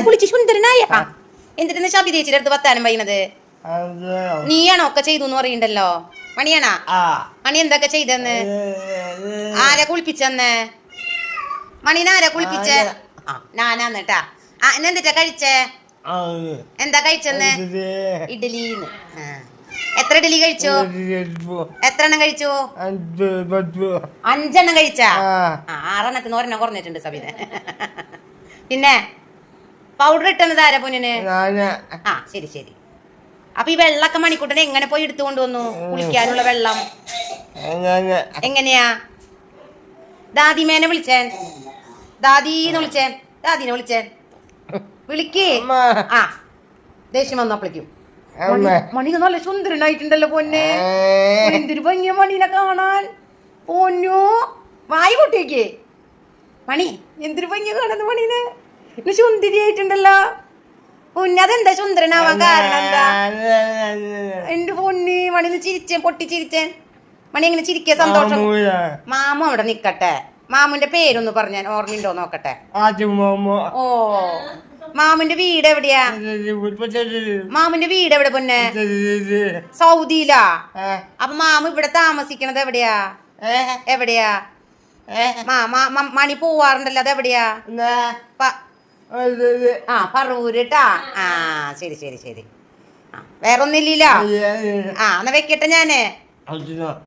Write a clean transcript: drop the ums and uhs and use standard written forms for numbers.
കുളിച്ച് സുന്ദരനായ എന്നിട്ട് ശബി ചേച്ചിയുടെ അടുത്ത് വർത്താനം പറയുന്നത് നീയാണോ ഒക്കെ ചെയ്തു എന്ന് പറയണ്ടല്ലോ. മണിയാണാ മണി എന്തൊക്കെ ചെയ്തെന്ന് ആരെ കുളിപ്പിച്ചെന്ന് മണീനെ ആരെ കുളിപ്പിച്ചേ? ഞാനാന്നിട്ടാ. എന്നെന്തിട്ടാ കഴിച്ചേ? എന്താ കഴിച്ചെന്ന്? ഇഡ്ഡലിന്ന്. എത്ര ഇഡ്ഡലി കഴിച്ചു? എത്ര എണ്ണം കഴിച്ചു? 5 എണ്ണം കഴിച്ചാ? 6 എണ്ണത്തിന് ഒരെണ്ണം കുറഞ്ഞിട്ടുണ്ട് സബിന്. പിന്നെ പൗഡർ ഇട്ടെന്നത് ആരാ പൊന്നിന്? ശരി ശരി. അപ്പൊ ഈ വെള്ളമൊക്കെ മണിക്കൂട്ടനെ എങ്ങനെ പോയി എടുത്തുകൊണ്ട് വന്നു? കുളിക്കാനുള്ള വെള്ളം എങ്ങനെയാ? ദാദിമേനെ വിളിച്ചേൻ, ദാദീന്ന് വിളിച്ചേൻ, ദാദീനെ വിളിച്ചേൻ, വിളിക്കേ. ദേഷ്യം വന്നപ്പോഴേക്കും മണിക്ക് നല്ല സുന്ദരനായിട്ടുണ്ടല്ലോ പൊന്നെ. എന്തൊരു ഭംഗിയ മണീനെ കാണാൻ. പൊന്നു വായി പൊട്ടിയേക്ക്. മണി എന്തൊരു ഭംഗിയ കാണുന്ന മണീനെ. സുന്ദരിയായിട്ടുണ്ടല്ലോ പൊന്നെ. അതെന്താ സുന്ദരനാവാൻ കാരണം എന്താ? എന്റെ പൊന്നി മണിന്ന് ചിരിച്ചേൻ, പൊട്ടിച്ചിരിച്ചേൻ. മണി എങ്ങനെ ചിരിക്കുക? സന്തോഷം. മാമു അവിടെ നിക്കട്ടെ. മാമുന്റെ പേരൊന്ന് പറഞ്ഞാൻ ഓർമ്മയുണ്ടോ നോക്കട്ടെ. ഓ മാമുന്റെ വീട് എവിടെയാ? മാമുന്റെ വീട് എവിടെ പൊന്നെ? സൗദിയിലാ. അപ്പൊ മാമു ഇവിടെ താമസിക്കണത് എവിടെയാ? എവിടെയാ? മണി പോവാറുണ്ടല്ലോ, അത് എവിടെയാ? പറവൂരിട്ടാ. ശരി ശരി ശരി. വേറൊന്നില്ലല്ലോ. എന്നാ വെക്കട്ടെ ഞാന്.